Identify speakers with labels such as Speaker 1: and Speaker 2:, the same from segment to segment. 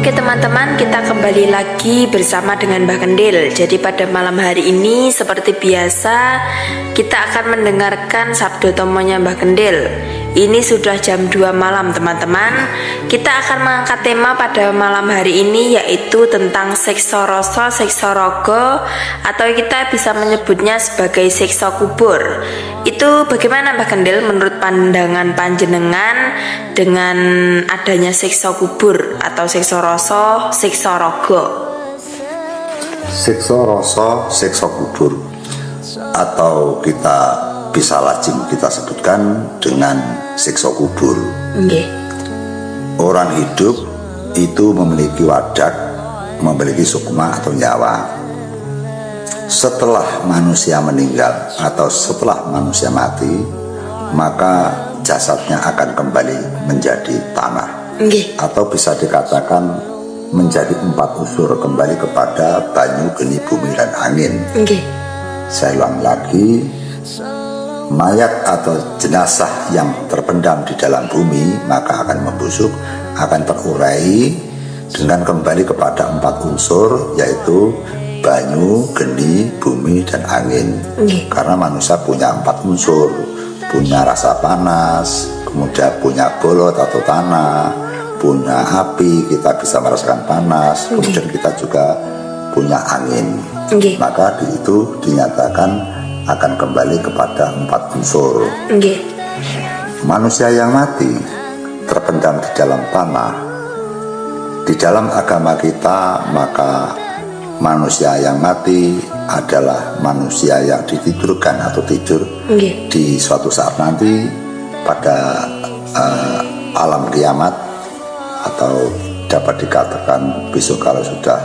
Speaker 1: Oke teman-teman, kita kembali lagi bersama dengan Mbah Kendil. Jadi pada malam hari ini seperti biasa kita akan mendengarkan Sabdo Tomonya Mbah Kendil. Ini sudah jam 2 malam teman-teman. Kita akan mengangkat tema pada malam hari ini yaitu tentang siksa rasa, siksa rogo, atau kita bisa menyebutnya sebagai siksa kubur. Itu bagaimana Mbah Kendil menurut pandangan panjenengan dengan adanya siksa kubur atau siksa rasa, siksa rogo?
Speaker 2: Siksa rasa, siksa kubur, atau kita bisa lazim kita sebutkan dengan siksa kubur.
Speaker 1: Okay.
Speaker 2: Orang hidup itu memiliki wadak, memiliki sukma atau nyawa. Setelah manusia meninggal atau setelah manusia mati, maka jasadnya akan kembali menjadi tanah.
Speaker 1: Okay.
Speaker 2: Atau bisa dikatakan menjadi 4 unsur, kembali kepada banyu, geni, bumi, dan angin.
Speaker 1: Okay.
Speaker 2: Saya ulang lagi, mayat atau jenazah yang terpendam di dalam bumi maka akan membusuk, akan terurai dengan kembali kepada 4 unsur, yaitu banyu, geni, bumi, dan angin. Karena manusia punya 4 unsur, punya rasa panas, kemudian punya bolot atau tanah, punya api, kita bisa merasakan panas, kemudian kita juga punya angin. Maka itu dinyatakan akan kembali kepada 4 unsur. Manusia yang mati terpendam di dalam tanah. Di dalam agama kita, maka manusia yang mati adalah manusia yang ditidurkan atau tidur di suatu saat nanti pada alam kiamat, atau dapat dikatakan besok kalau sudah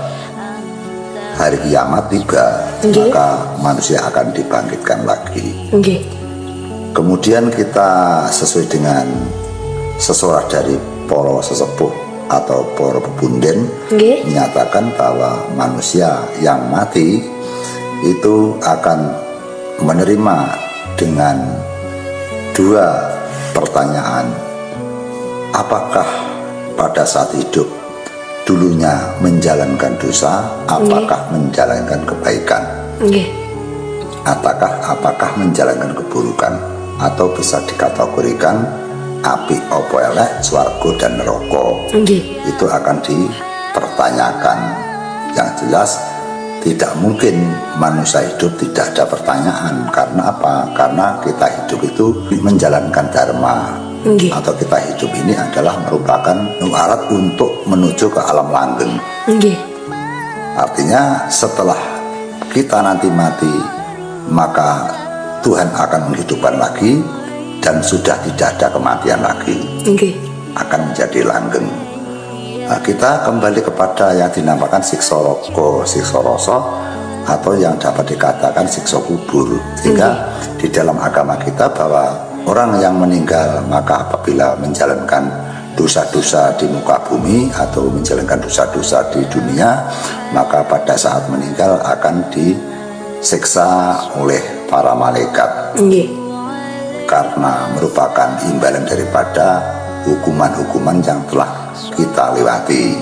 Speaker 2: hari kiamat tiba, maka manusia akan dibangkitkan lagi. Kemudian kita sesuai dengan sesorah dari para sesepuh atau para pebunden menyatakan bahwa manusia yang mati itu akan menerima dengan 2 pertanyaan. Apakah pada saat hidup dulunya menjalankan dosa, apakah menjalankan kebaikan, apakah menjalankan keburukan, atau bisa dikategorikan api opo elek, swarga dan neraka. Itu akan dipertanyakan. Yang jelas tidak mungkin manusia hidup tidak ada pertanyaan. Karena apa? Karena kita hidup itu menjalankan dharma. Atau kita hidup ini adalah merupakan alat untuk menuju ke alam langgeng. Artinya setelah kita nanti mati, maka Tuhan akan menghidupkan lagi dan sudah tidak ada kematian lagi. Akan menjadi langgeng. Nah, kita kembali kepada yang dinamakan siksa rogo, siksa rasa, atau yang dapat dikatakan siksa kubur. Sehingga di dalam agama kita bahwa orang yang meninggal maka apabila menjalankan dosa-dosa di muka bumi atau menjalankan dosa-dosa di dunia, maka pada saat meninggal akan disiksa oleh para malaikat. Karena merupakan imbalan daripada hukuman-hukuman yang telah kita lewati.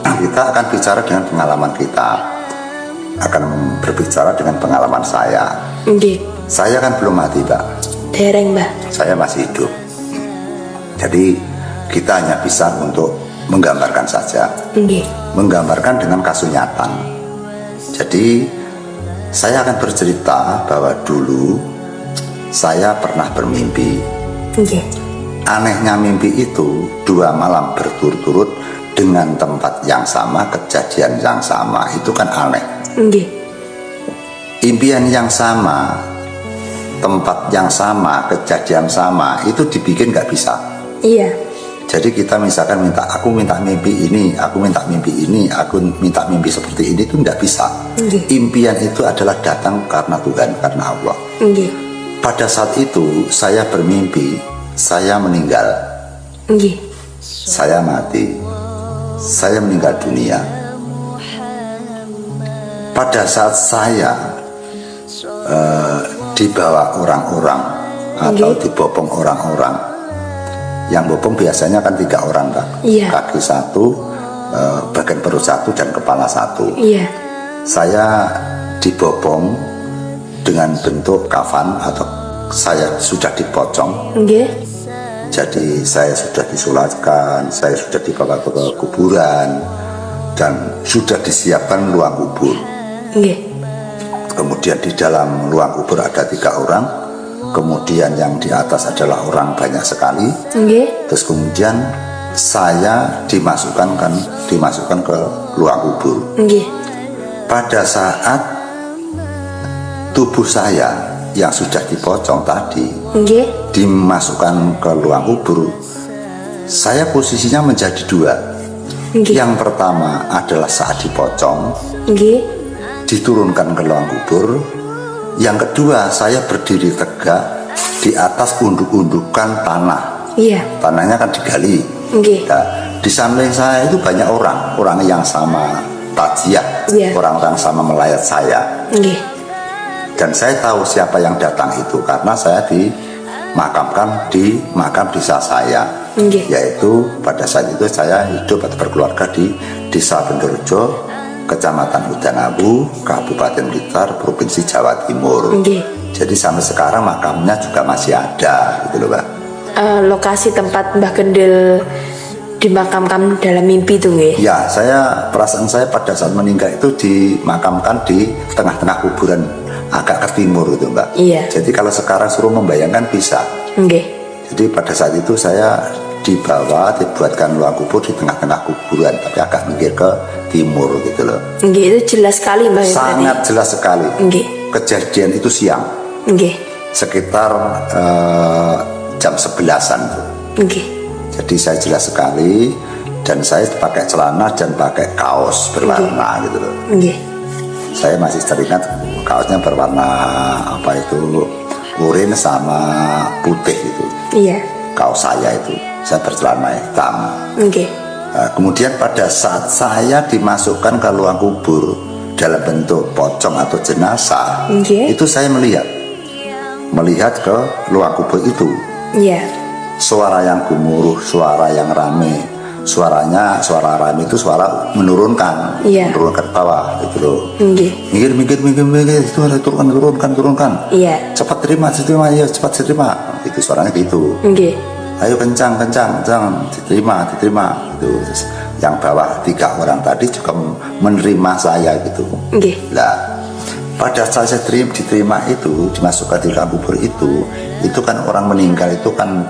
Speaker 2: Kita akan bicara dengan pengalaman kita, akan berbicara dengan pengalaman saya. Saya kan belum mati, Mbak.
Speaker 1: Dereng, Mbak.
Speaker 2: Saya masih hidup. Jadi kita hanya bisa untuk menggambarkan saja. Menggambarkan dengan kasunyatan. Jadi saya akan bercerita bahwa dulu saya pernah bermimpi. Anehnya mimpi itu 2 malam berturut-turut dengan tempat yang sama, kejadian yang sama. Itu kan aneh. Impian yang sama, tempat yang sama, kejadian sama, itu dibikin nggak bisa.
Speaker 1: Iya.
Speaker 2: Jadi kita misalkan aku minta mimpi ini, aku minta mimpi ini, aku minta mimpi seperti ini, itu nggak bisa. Impian itu adalah datang karena Tuhan, karena Allah. Pada saat itu saya bermimpi, saya meninggal, saya mati, saya meninggal dunia. Pada saat saya dibawa orang-orang atau dibopong orang-orang, yang bopong biasanya kan 3 orang, Kak. Kaki 1, bagian perut satu dan kepala satu.
Speaker 1: Iya.
Speaker 2: Saya dibopong dengan bentuk kafan atau saya sudah dipocong.
Speaker 1: Nggih.
Speaker 2: Jadi saya sudah disolatkan, saya sudah dibawa ke kuburan dan sudah disiapkan ruang kubur.
Speaker 1: Nggih.
Speaker 2: Kemudian di dalam ruang kubur ada 3 orang. Kemudian yang di atas adalah orang banyak sekali.
Speaker 1: Nggih.
Speaker 2: Terus kemudian saya dimasukkan ke ruang kubur.
Speaker 1: Nggih.
Speaker 2: Pada saat tubuh saya yang sudah dipocong tadi
Speaker 1: Nggih.
Speaker 2: dimasukkan ke ruang kubur, saya posisinya menjadi 2.
Speaker 1: Nggih.
Speaker 2: Yang pertama adalah saat dipocong
Speaker 1: Nggih.
Speaker 2: diturunkan ke ruang kubur. Yang kedua, saya berdiri tegak di atas unduk-undukan tanah.
Speaker 1: Iya.
Speaker 2: Tanahnya kan digali.
Speaker 1: Nggih.
Speaker 2: Nah, di samping saya itu banyak orang yang sama takziah,
Speaker 1: Iya.
Speaker 2: orang-orang sama melayat saya.
Speaker 1: Nggih.
Speaker 2: Dan saya tahu siapa yang datang itu karena saya dimakamkan di makam desa saya.
Speaker 1: Nggih.
Speaker 2: Yaitu pada saat itu saya hidup atau berkeluarga di Desa Bendorejo, Kecamatan Udanawu, Kabupaten Blitar, Provinsi Jawa Timur.
Speaker 1: Nggih.
Speaker 2: Jadi sampai sekarang makamnya juga masih ada, gitu loh, Mbak.
Speaker 1: Lokasi tempat Mbah Gendil dimakamkan dalam mimpi itu nggih?
Speaker 2: Ya, perasaan saya pada saat meninggal itu dimakamkan di tengah-tengah kuburan agak ke timur itu, Mbak.
Speaker 1: Iya.
Speaker 2: Jadi kalau sekarang suruh membayangkan bisa.
Speaker 1: Nggih.
Speaker 2: Jadi pada saat itu saya dibuatkan ruang kubur di tengah-tengah kuburan, tapi agak minggir ke timur gitu loh.
Speaker 1: Nggih, itu jelas sekali Mbah.
Speaker 2: Sangat jelas sekali.
Speaker 1: Nggih.
Speaker 2: Kejadian itu siang,
Speaker 1: Nggih.
Speaker 2: sekitar jam 11-an tuh.
Speaker 1: Nggih.
Speaker 2: Jadi saya jelas sekali, dan saya pakai celana dan pakai kaos berwarna gitu loh.
Speaker 1: Nggih.
Speaker 2: Saya masih teringat kaosnya berwarna apa itu, oranye sama putih itu.
Speaker 1: Iya.
Speaker 2: Kaos saya itu, saya bercelana hitam.
Speaker 1: Nggih.
Speaker 2: Nah, kemudian pada saat saya dimasukkan ke ruang kubur dalam bentuk pocong atau jenazah,
Speaker 1: Nggih.
Speaker 2: itu saya melihat ke ruang kubur itu.
Speaker 1: Iya.
Speaker 2: Suara yang gemuruh, suara yang rame. Suara rame itu suara menurunkan,
Speaker 1: Iya.
Speaker 2: menurunkan ke bawah gitu loh.
Speaker 1: Nggih.
Speaker 2: Minggir itu ada turunkan.
Speaker 1: Iya.
Speaker 2: Cepat terima, ya cepat terima. Itu suaranya gitu.
Speaker 1: Nggih.
Speaker 2: Ayo kencang, diterima. Itu terus yang bawah 3 orang tadi juga menerima saya gitu.
Speaker 1: Nggih.
Speaker 2: Lah, pada saat saya diterima itu, dimasukkan di ruang kubur itu kan orang meninggal itu kan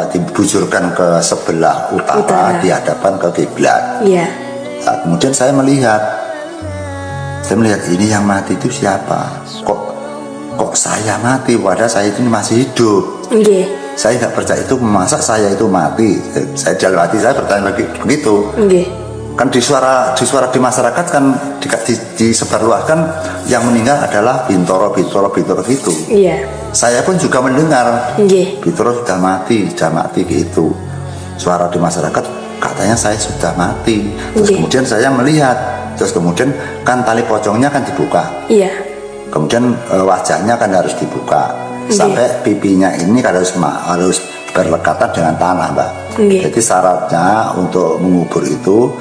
Speaker 2: dibujurkan ke sebelah utara. Dihadapkan ke kiblat.
Speaker 1: Iya.
Speaker 2: Nah, kemudian saya melihat ini yang mati itu siapa? Kok saya mati? Padahal saya itu masih hidup.
Speaker 1: Nggih.
Speaker 2: Saya nggak percaya itu, masa saya itu mati. Saya dalam hati saya bertanya begitu.
Speaker 1: Nggih.
Speaker 2: Kan di suara di masyarakat kan disebarluaskan yang meninggal adalah Bintoro gitu.
Speaker 1: Iya.
Speaker 2: Saya pun juga mendengar
Speaker 1: Nggih.
Speaker 2: Bintoro sudah mati gitu. Suara di masyarakat katanya saya sudah mati. Terus
Speaker 1: Nggih.
Speaker 2: kemudian saya melihat, terus kemudian kan tali pocongnya kan dibuka.
Speaker 1: Iya.
Speaker 2: Kemudian wajahnya kan harus dibuka. Sampai pipinya ini kan harus berlekatan dengan tanah, Mbak.
Speaker 1: Nggih.
Speaker 2: Jadi syaratnya untuk mengubur itu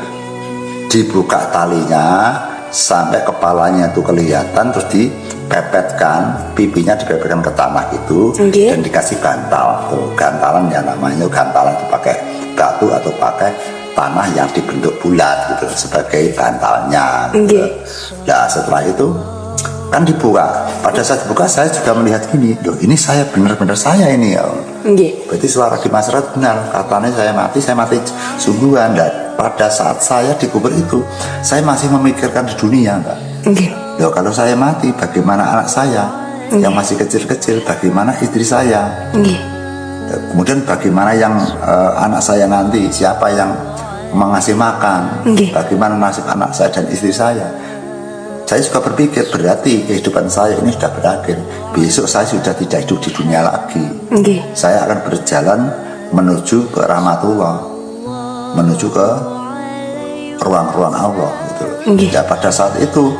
Speaker 2: dibuka talinya sampai kepalanya itu kelihatan, terus dipepetkan, pipinya dipepetkan ke tanah gitu.
Speaker 1: Nggih.
Speaker 2: Dan dikasih bantal. Tuh, gantalan ya namanya, gantalan itu pakai batu atau pakai tanah yang dibentuk bulat gitu sebagai bantalnya. Gitu.
Speaker 1: Nggih.
Speaker 2: Nah, setelah itu kan dibuka. Pada saat dibuka saya juga melihat gini, loh ini saya benar-benar saya ini ya.
Speaker 1: Nggih.
Speaker 2: Berarti suara di masyarakat benar, katanya saya mati sungguhan. Dan pada saat saya dikubur itu, saya masih memikirkan di dunia, Mbak.
Speaker 1: Nggih.
Speaker 2: Loh kalau saya mati, bagaimana anak saya yang masih kecil-kecil, bagaimana istri saya,
Speaker 1: Nggih.
Speaker 2: kemudian bagaimana yang anak saya nanti, siapa yang mengasih makan,
Speaker 1: Nggih.
Speaker 2: bagaimana nasib anak saya dan istri saya. Saya juga berpikir berarti kehidupan saya ini sudah berakhir. Besok saya sudah tidak hidup di dunia lagi.
Speaker 1: Nggih.
Speaker 2: Saya akan berjalan menuju ke rahmatullah, menuju ke ruang-ruang Allah gitu.
Speaker 1: Nggih.
Speaker 2: Ya pada saat itu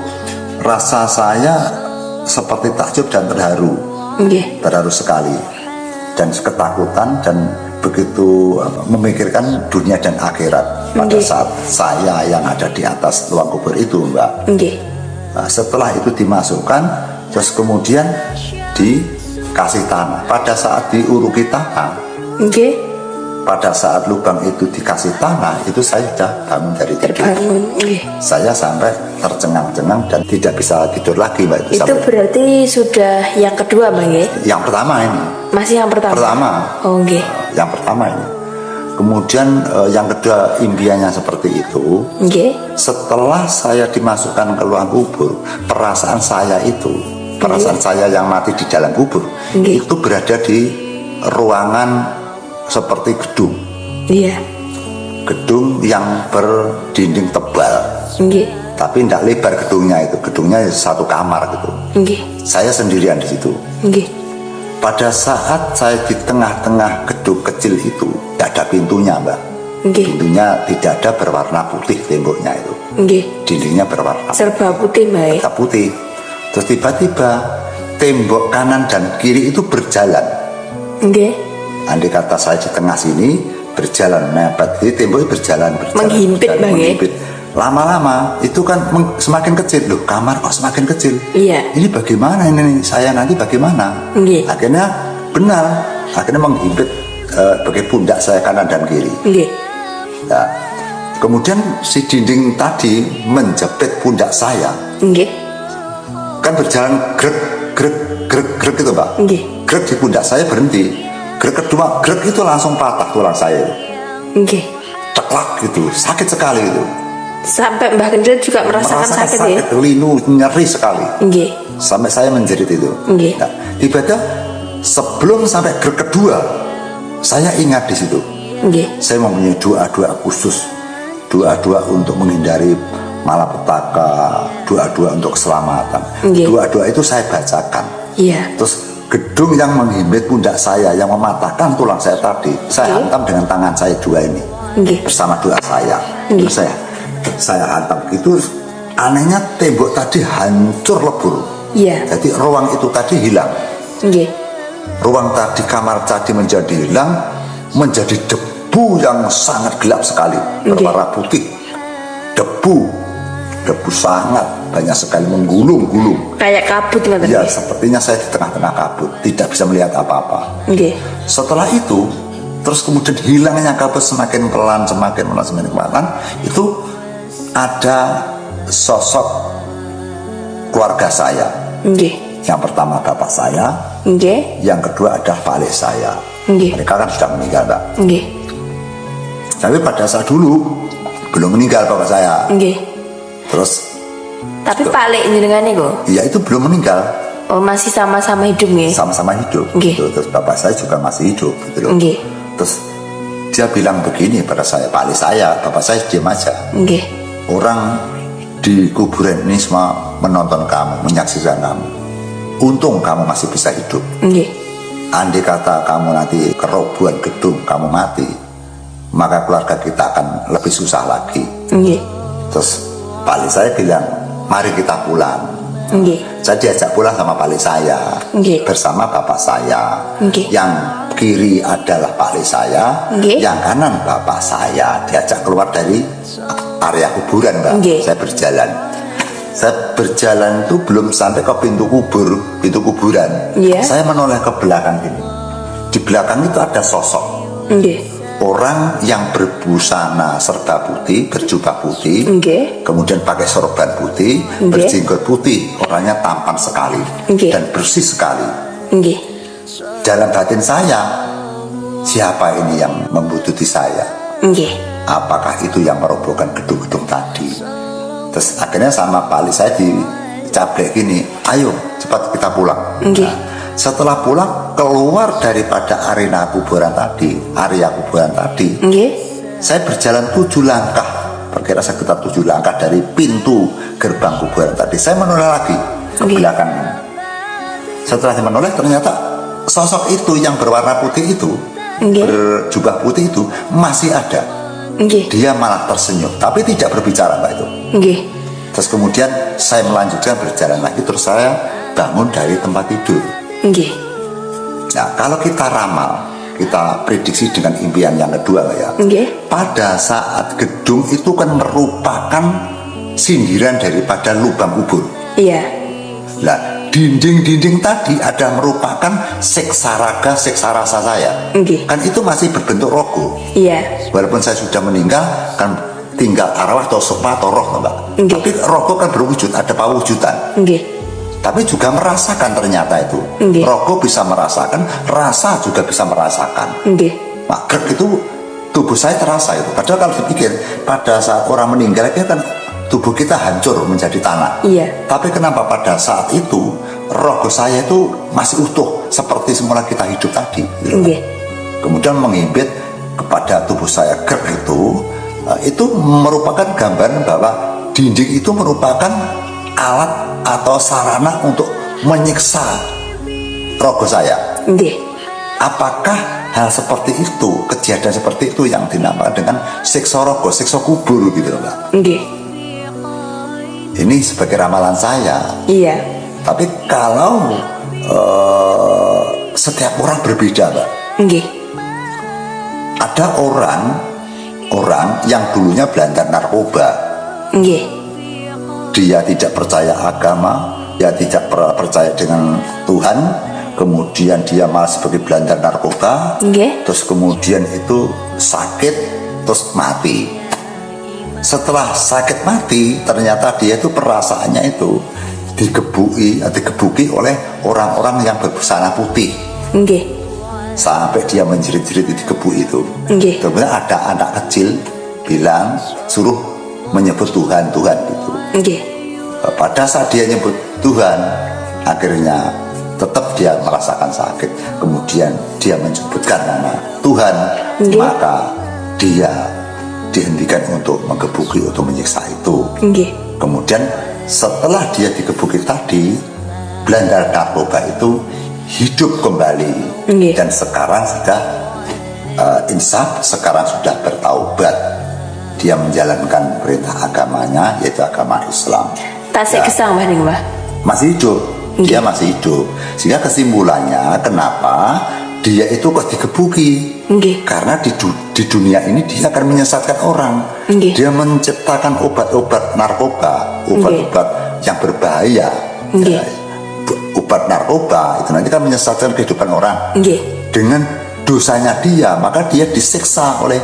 Speaker 2: rasa saya seperti takjub dan terharu.
Speaker 1: Nggih.
Speaker 2: Terharu sekali dan ketakutan dan begitu memikirkan dunia dan akhirat. pada saat saya yang ada di atas ruang kubur itu, Mbak. Nah, setelah itu dimasukkan, terus kemudian dikasih tanah. Pada saat diuruki tanah, pada saat lubang itu dikasih tanah, itu saya sudah bangun dari tidur. Saya sampai tercengang-cengang dan tidak bisa tidur lagi, Mbak.
Speaker 1: Itu berarti sudah yang kedua, Bang, ya?
Speaker 2: Yang pertama ini.
Speaker 1: Masih yang pertama?
Speaker 2: Pertama. Yang pertama ini. Kemudian yang kedua impiannya seperti itu. Setelah saya dimasukkan ke ruang kubur, perasaan saya itu, perasaan saya yang mati di dalam kubur, itu berada di ruangan seperti gedung. Gedung yang berdinding tebal. Tapi tidak lebar gedungnya itu. Gedungnya satu kamar gitu. Saya sendirian di situ. Pada saat saya di tengah-tengah gedung kecil itu, tidak ada pintunya, Mbak. Pintunya tidak ada, berwarna putih temboknya itu. Dindingnya berwarna
Speaker 1: serba putih, Mbak.
Speaker 2: Serba putih. Terus tiba-tiba tembok kanan dan kiri itu berjalan. Andai kata saya di tengah sini berjalan mepet, jadi temboknya berjalan
Speaker 1: menghimpit, Bang.
Speaker 2: Lama-lama itu kan semakin kecil, loh kamar kok semakin kecil. Ini bagaimana ini saya nanti bagaimana? Akhirnya benar, akhirnya menghimpit bagai pundak saya kanan dan kiri. Nah, kemudian si dinding tadi menjepit pundak saya. Kan berjalan grek grek grek grek itu, Pak. Grek di pundak saya berhenti. Grek kedua, grek itu langsung patah tulang saya. Ceklak gitu, sakit sekali itu.
Speaker 1: Sampai Mbah Kendil juga merasakan sakit, ya?
Speaker 2: Linu, nyeri sekali. Sampai saya menjerit itu. Nah, tiba-tiba sebelum sampai grek kedua, saya ingat di situ. Saya mempunyai doa-doa khusus, doa-doa untuk menghindari malapetaka, doa-doa untuk keselamatan. Doa-doa itu saya bacakan. Terus gedung yang menghimpit pundak saya, yang mematahkan tulang saya tadi, saya hantam dengan tangan saya dua ini, bersama doa saya. Terus saya hantam. Itu anehnya tembok tadi hancur lebur. Jadi ruang itu tadi hilang. Ruang tadi, kamar tadi menjadi hilang, menjadi debu yang sangat gelap sekali, berwarna putih. Debu sangat banyak sekali menggulung-gulung.
Speaker 1: Kayak kabut, nggak?
Speaker 2: Ya, sepertinya saya di tengah-tengah kabut, tidak bisa melihat apa-apa. Setelah itu, terus kemudian hilangnya kabut semakin pelan, semakin pelan. Itu ada sosok keluarga saya. Yang pertama bapak saya, yang kedua adalah Pak Alih saya. Mereka kan sudah meninggal, Pak. Tapi pada saat dulu belum meninggal bapak saya. Terus
Speaker 1: tapi Pak Lek jenengannya kok?
Speaker 2: Iya, itu belum meninggal.
Speaker 1: Oh, masih sama-sama hidup, nggih?
Speaker 2: Sama-sama hidup. Gitu. Terus bapak saya juga masih hidup gitu loh. Terus dia bilang begini pada saya, Pak Ali saya, bapak saya diam aja. Orang di kuburan ini semua menonton kamu, menyaksikan kamu. Untung kamu masih bisa hidup. Andai kata kamu nanti kerobohan gedung, kamu mati, maka keluarga kita akan lebih susah lagi. Terus Pak Ali saya bilang, mari kita pulang. Saya diajak pulang sama Pak Ali saya, bersama bapak saya. Yang kiri adalah Pak Ali saya, yang kanan bapak saya. Diajak keluar dari area kuburan, Mbak. Saya berjalan itu belum sampai ke pintu kuburan. Saya menoleh ke belakang ini. Di belakang itu ada sosok orang yang berbusana serba putih, berjubah putih, kemudian pakai sorban putih, berjenggot putih, orangnya tampan sekali dan bersih sekali. Dalam batin saya, siapa ini yang membutuhkan saya? Apakah itu yang merobohkan gedung-gedung tadi? Terus akhirnya sama Pak Ali saya dicablek gini, ayo cepat kita pulang. Setelah pulang, keluar daripada area kuburan tadi, saya berjalan 7 langkah, perkira sekitar 7 langkah dari pintu gerbang kuburan tadi. Saya menoleh lagi ke belakang. Setelah saya menoleh, ternyata sosok itu yang berwarna putih itu, berjubah putih itu masih ada. Dia malah tersenyum, tapi tidak berbicara, Mbak itu. Terus kemudian saya melanjutkan berjalan lagi, terus saya bangun dari tempat tidur. Nah, kalau kita ramal, kita prediksi dengan impian yang kedua Mbak ya. Pada saat gedung itu kan merupakan sindiran daripada lubang kubur.
Speaker 1: Iya.
Speaker 2: Nah, dinding-dinding tadi ada merupakan seksa raga, seksa rasa saya. Kan itu masih berbentuk rogo.
Speaker 1: Iya.
Speaker 2: Walaupun saya sudah meninggal, kan tinggal arwah atau sukma atau roh Mbak. Tapi rogo kan berwujud, ada pawujudan. Tapi juga merasakan ternyata itu. Rogo bisa merasakan, rasa juga bisa merasakan. Magrek itu tubuh saya terasa itu. Padahal kalau dipikir pada saat orang meninggal itu kan tubuh kita hancur menjadi tanah.
Speaker 1: Iya.
Speaker 2: Tapi kenapa pada saat itu rogo saya itu masih utuh seperti semula kita hidup tadi. Gitu. Kemudian mengimbit kepada tubuh saya gerak itu merupakan gambaran bahwa dinding itu merupakan alat atau sarana untuk menyiksa rogo saya. Apakah hal seperti itu, kejadian seperti itu yang dinamakan dengan siksa rogo, siksa kubur gitu Mbak? Ini sebagai ramalan saya. Iya. Tapi kalau setiap orang berbeda Mbak. Ada orang yang dulunya belandar narkoba. Dia tidak percaya agama, dia tidak percaya dengan Tuhan, kemudian dia malah sebagai belandar narkoba, terus kemudian itu sakit, terus mati. Setelah sakit mati, ternyata dia itu perasaannya itu digebuki oleh orang-orang yang berbusana putih. Sampai dia menjerit-jerit digebuki itu. Kemudian ada anak kecil bilang suruh menyebut Tuhan gitu. Pada saat dia nyebut Tuhan, akhirnya tetap dia merasakan sakit. Kemudian dia menyebutkan nama Tuhan, maka dia dihentikan untuk menggebuki, untuk menyiksa itu. Kemudian setelah dia digebuki tadi, belandar narkoba itu hidup kembali. Dan sekarang sudah insaf, sekarang sudah bertaubat. Dia menjalankan perintah agamanya, yaitu agama Islam.
Speaker 1: Tasik kesang Mbah.
Speaker 2: Masih hidup. Dia masih hidup. Sehingga kesimpulannya kenapa dia itu kok digebuki? Karena di dunia ini dia akan menyesatkan orang. Dia menciptakan obat-obat narkoba, obat-obat yang berbahaya. Obat narkoba itu nanti kan menyesatkan kehidupan orang. Dengan dosanya dia, maka dia disiksa oleh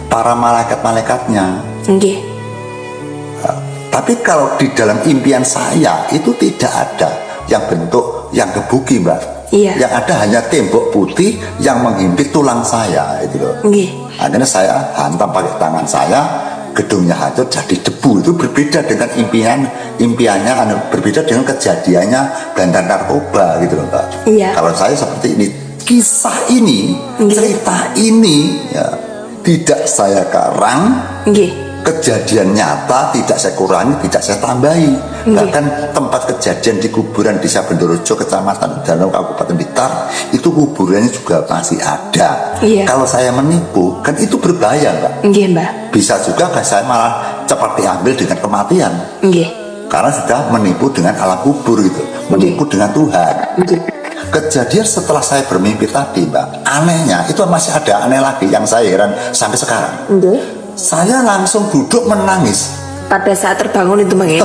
Speaker 2: para malaikat-malaikatnya. Tapi kalau di dalam impian saya itu tidak ada yang bentuk yang gebuki Mbak. Yang ada hanya tembok putih yang menghimpit tulang saya itu loh. Akhirnya saya hantam pakai tangan saya, gedungnya hancur jadi debu. Itu berbeda dengan impiannya berbeda dengan kejadiannya belandar narkoba gitu loh Mbak. Kalau saya seperti ini, kisah ini, cerita ini ya, tidak saya karang, kejadian nyata tidak saya kurangi, tidak saya tambahi. Bahkan tempat kejadian di kuburan Desa Bendorojo, Kecamatan Danau, Kabupaten Blitar, itu kuburannya juga masih ada. Kalau saya menipu, kan itu berbahaya Mbak. Bisa juga saya malah cepat diambil dengan kematian. Karena sudah menipu dengan alam kubur gitu, menipu dengan Tuhan. Kejadian setelah saya bermimpi tadi Mbak, anehnya itu masih ada aneh lagi yang saya heran sampai sekarang. Saya langsung duduk menangis.
Speaker 1: Pada saat terbangun itu Bang ya?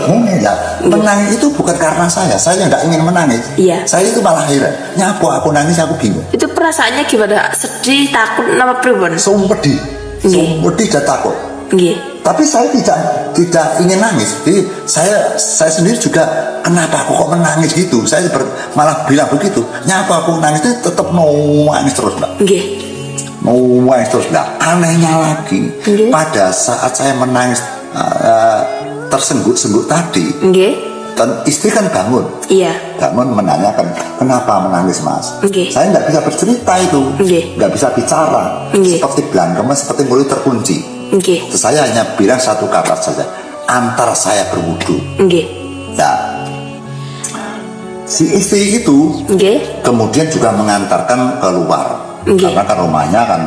Speaker 2: Menangis itu bukan karena saya tidak ingin menangis. Saya itu malah heran. Nyapu aku nangis, aku bingung.
Speaker 1: Itu perasaannya gimana? Sedih, takut, nama pribon?
Speaker 2: Pedih dan takut. Tapi saya tidak ingin nangis. Jadi saya sendiri juga kenapa aku kok menangis gitu. Saya malah bilang begitu. Nyapu aku nangis itu tetap nangis terus Mbak. Nangis terus. Nah, anehnya lagi pada saat saya menangis tersengguk-sengguk tadi, dan istri kan bangun. Bangun menanyakan kenapa menangis Mas. Saya nggak bisa bercerita itu, nggak bisa bicara, seperti belangkam, seperti mulut terkunci. Terus saya hanya bilang satu kata saja, antar saya berwudu. Nah, si istri itu kemudian juga mengantarkan keluar. Karena kan rumahnya kan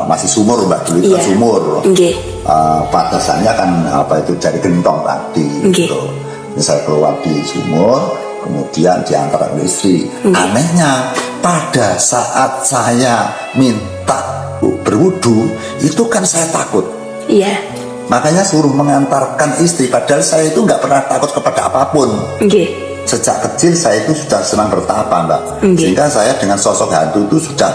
Speaker 2: masih sumur Mbak, dulu itu sumur. Patasannya kan apa itu dari gentong tadi gitu. Saya keluar di sumur, kemudian diantar oleh istri. Anehnya pada saat saya minta berwudu itu kan saya takut.
Speaker 1: Iya.
Speaker 2: Makanya suruh mengantarkan istri, padahal saya itu nggak pernah takut kepada apapun. Sejak kecil saya itu sudah senang bertapa, Mbak. Sehingga saya dengan sosok hantu itu sudah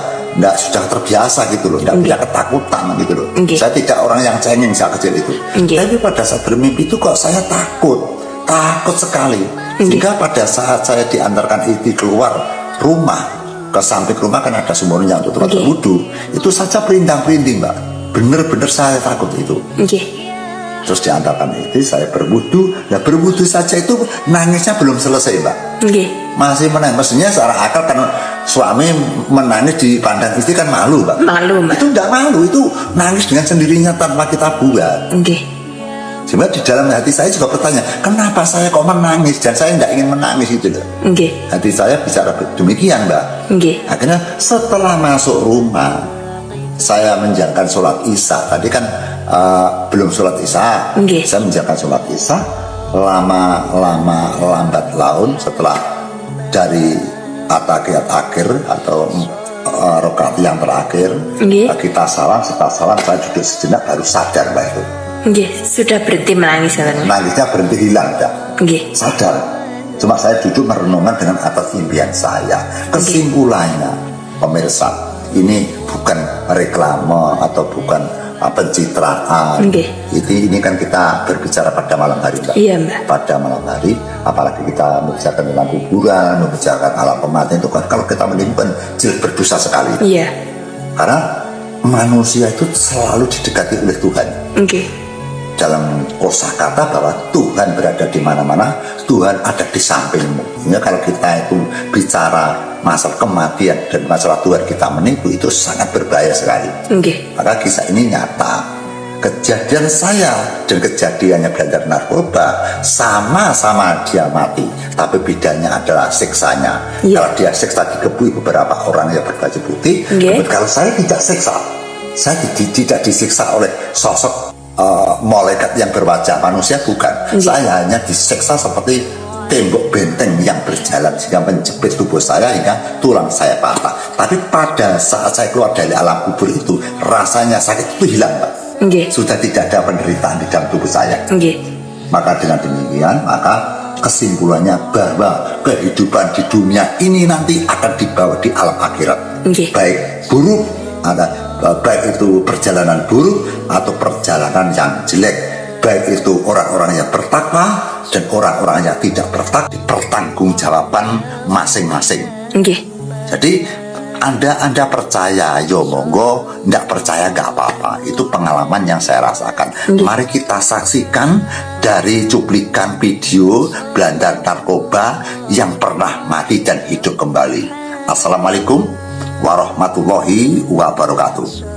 Speaker 2: terbiasa gitu loh, tidak punya ketakutan gitu loh. Saya tidak orang yang cengeng sejak kecil itu. Tapi pada saat bermimpi itu kok saya takut sekali. Sehingga pada saat saya diantarkan istri keluar rumah, ke samping rumah kan ada sumurnya untuk tempat berwudu, itu saja perintang-perintang, Mbak. Bener-bener saya takut itu. Terus diantarkan itu saya berwudu. Nah berwudu saja itu nangisnya belum selesai, Mbak. Masih menangis. Maksudnya secara akal kan suami menangis di pandang istri kan malu, Mbak.
Speaker 1: Malu, Mbak.
Speaker 2: Itu enggak malu, itu nangis dengan sendirinya tanpa kita buat. Sebenarnya di dalam hati saya juga bertanya, kenapa saya kok menangis dan saya tidak ingin menangis itu loh. Hati saya bicara demikian, Mbak. Akhirnya setelah masuk rumah, saya menjalankan sholat isya. Tadi kan belum sholat isya. Saya menjalankan sholat isya. Lambat laun setelah dari ataqiyat akhir atau rakaat yang terakhir, kita salam, setelah salam saya duduk sejenak baru sadar, Mbak itu.
Speaker 1: Sudah berhenti menangis kan?
Speaker 2: Nangisnya berhenti, hilang dah. Sadar. Cuma saya duduk merenungkan dengan atas impian saya. Kesimpulannya, pemirsa, ini bukan reklame atau bukan pencitraan. Ini kan kita berbicara pada malam hari, Mbak.
Speaker 1: Iya, Mbak.
Speaker 2: Pada malam hari, apalagi kita membicarakan tentang kuburan, membicarakan alam kematian itu kan kalau kita menimbulkan jelas berdosa sekali.
Speaker 1: Iya.
Speaker 2: Karena manusia itu selalu didekati oleh Tuhan. Dalam kosakata bahwa Tuhan berada di mana-mana, Tuhan ada di sampingmu. Sehingga kalau kita itu bicara masalah kematian dan masalah Tuhan kita menipu, itu sangat berbahaya sekali. Maka kisah ini nyata. Kejadian saya dan kejadiannya beredar narkoba sama-sama dia mati, tapi bedanya adalah siksanya. Kalau dia siksa dikebui beberapa orang yang berbaju putih, kalau saya tidak siksa, saya tidak disiksa oleh sosok malaikat yang berwajah manusia, bukan. Saya hanya disiksa seperti tembok benteng yang berjalan sehingga menjepit tubuh saya hingga tulang saya patah. Tapi pada saat saya keluar dari alam kubur itu, rasanya sakit itu hilang, Pak. Sudah tidak ada penderitaan di dalam tubuh saya. Maka dengan demikian, maka kesimpulannya bahwa kehidupan di dunia ini nanti akan dibawa di alam akhirat. Baik buruk, baik itu perjalanan buruk atau perjalanan yang jelek, baik itu orang-orang yang bertakwa dan orang-orang yang tidak bertakwa, pertanggungjawaban masing-masing. Jadi anda percaya, yo monggo, tidak percaya nggak apa-apa. Itu pengalaman yang saya rasakan. Mari kita saksikan dari cuplikan video Belandar Narkoba yang pernah mati dan hidup kembali. Assalamualaikum warahmatullahi wabarakatuh.